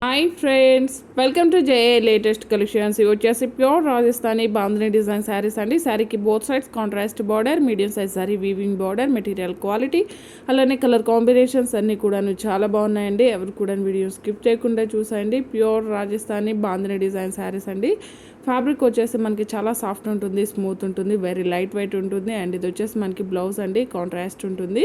Hi friends, welcome to JA latest collections. ఇవి వచ్చేసి pure Rajasthani bandhani design saris అండి. శారీకి both sides contrast border, medium size sari weaving border, material quality అలానే colour combinations అన్నీ కూడాను చాలా బాగున్నాయండి. ఎవరు కూడా వీడియో స్కిప్ చేయకుండా చూసాయండి. ప్యూర్ రాజస్థానీ బాంధనీ డిజైన్ శారీస్ అండి. ఫ్యాబ్రిక్ వచ్చేసి మనకి చాలా సాఫ్ట్ ఉంటుంది, స్మూత్ ఉంటుంది, వెరీ లైట్ వెయిట్ ఉంటుంది. అండ్ ఇది వచ్చేసి మనకి బ్లౌజ్ అండి, కాంట్రాస్ట్ ఉంటుంది.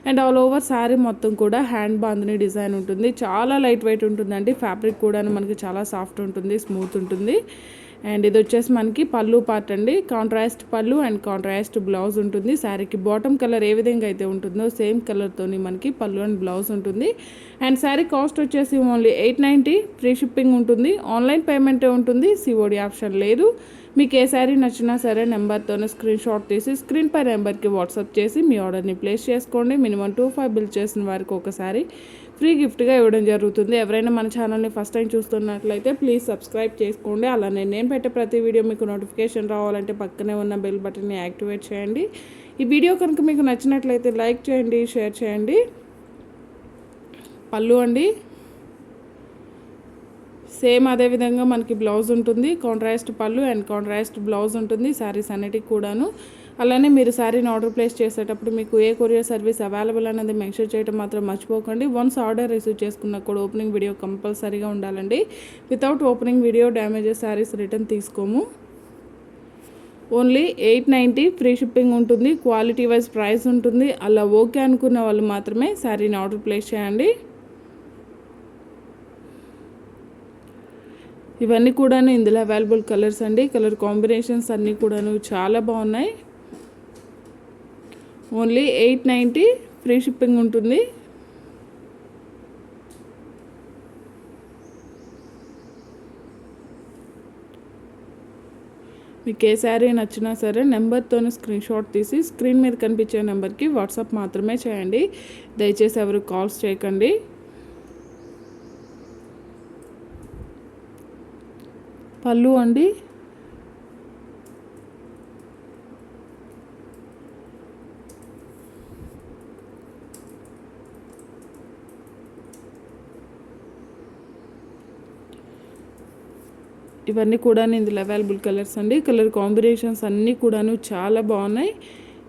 అండ్ ఆల్ ఓవర్ శారీ మొత్తం కూడా హ్యాండ్ బాంధనీ డిజైన్ ఉంటుంది. చాలా లైట్ వెయిట్ ఉంటుందండి. ఫ్యాబ్రిక్ కూడా మనకి చాలా సాఫ్ట్ ఉంటుంది, స్మూత్ ఉంటుంది. అండ్ ఇది వచ్చేసి మనకి పళ్ళు పార్ట్ అండి. కాంట్రాస్ట్ పళ్ళు అండ్ కాంట్రాస్ట్ బ్లౌజ్ ఉంటుంది. శారీకి బాటమ్ కలర్ ఏ విధంగా అయితే ఉంటుందో సేమ్ కలర్తోని మనకి పళ్ళు అండ్ బ్లౌజ్ ఉంటుంది. అండ్ శారీ కాస్ట్ వచ్చేసి ఓన్లీ 890, ఫ్రీ షిప్పింగ్ ఉంటుంది. ఆన్లైన్ పేమెంటే ఉంటుంది, సిఓడి ఆప్షన్ లేదు. మీకు ఏ శారీ నచ్చినా సరే నెంబర్తోనే స్క్రీన్ షాట్ తీసి స్క్రీన్ పై నెంబర్కి వాట్సాప్ చేసి మీ ఆర్డర్ని ప్లేస్ చేసుకోండి. మినిమం 25 బిల్ చేసిన వారికి ఒకసారి ఫ్రీ గిఫ్ట్గా ఇవ్వడం జరుగుతుంది. ఎవరైనా మన ఛానల్ని ఫస్ట్ టైం చూస్తున్నట్లయితే ప్లీజ్ సబ్స్క్రైబ్ చేసుకోండి. అలానే నేను పెట్టే ప్రతి వీడియో మీకు నోటిఫికేషన్ రావాలంటే పక్కనే ఉన్న బెల్ బటన్ని యాక్టివేట్ చేయండి. ఈ వీడియో కనుక మీకు నచ్చినట్లయితే లైక్ చేయండి, షేర్ చేయండి. పళ్ళు అండి, సేమ్ అదేవిధంగా మనకి బ్లౌజ్ ఉంటుంది. కాంట్రాస్ట్ పళ్ళు అండ్ కాంట్రాస్ట్ బ్లౌజ్ ఉంటుంది శారీస్ అన్నిటికి కూడాను. అలానే మీరు శారీని ఆర్డర్ ప్లేస్ చేసేటప్పుడు మీకు ఏ కొరియర్ సర్వీస్ అవైలబుల్ అనేది మెన్షన్ చేయడం మాత్రం మర్చిపోకండి. వన్స్ ఆర్డర్ రిసీవ్ చేసుకున్న కూడా ఓపెనింగ్ వీడియో కంపల్సరీగా ఉండాలండి. Without opening video damages saris return తీసుకోము. ఓన్లీ 890, ఫ్రీ షిప్పింగ్ ఉంటుంది. క్వాలిటీ వైజ్ ప్రైస్ ఉంటుంది. అలా ఓకే అనుకున్న వాళ్ళు మాత్రమే శారీని ఆర్డర్ ప్లేస్ చేయండి. ఇవన్నీ కూడాను ఇందులో అవైలబుల్ కలర్స్ అండి. కలర్ కాంబినేషన్స్ అన్నీ కూడాను చాలా బాగున్నాయి. ఓన్లీ 890, ఫ్రీ షిప్పింగ్ ఉంటుంది. మీకు ఏ శారీ నచ్చినా సరే నెంబర్తోనే స్క్రీన్ షాట్ తీసి స్క్రీన్ మీద కనిపించే నెంబర్కి వాట్సాప్ మాత్రమే చేయండి. దయచేసి ఎవరు కాల్స్ చేయకండి. పళ్ళు అండి, ఇవన్నీ కూడా ఇందులో అవైలబుల్ కలర్స్ అండి. కలర్ కాంబినేషన్స్ అన్నీ కూడాను చాలా బాగున్నాయి.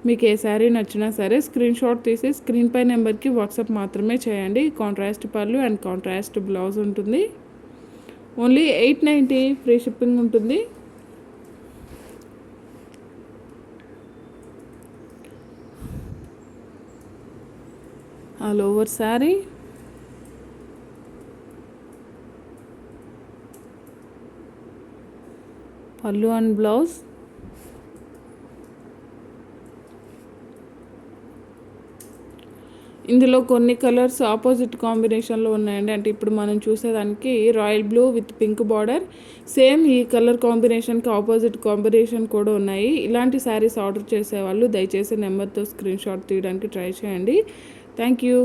మీకు ఏ శారీ నచ్చినా సరే స్క్రీన్ షాట్ తీసి స్క్రీన్ పై నెంబర్కి వాట్సాప్ మాత్రమే చేయండి. కాంట్రాస్ట్ పళ్ళు అండ్ కాంట్రాస్ట్ బ్లౌజ్ ఉంటుంది. ఓన్లీ 890, ఫ్రీ షిప్పింగ్ ఉంటుంది. ఆల్ ఓవర్ శారీ పళ్ళు అండ్ బ్లౌజ్. ఇందులో కొన్ని కలర్స్ ఆపోజిట్ కాంబినేషన్లో ఉన్నాయండి. అంటే ఇప్పుడు మనం చూసేదానికి royal blue with pink border, same ఈ కలర్ కాంబినేషన్కి ఆపోజిట్ కాంబినేషన్ కూడా ఉన్నాయి. ఇలాంటి శారీస్ ఆర్డర్ చేసేవాళ్ళు దయచేసి నెంబర్తో స్క్రీన్ షాట్ తీయడానికి ట్రై చేయండి. Thank you.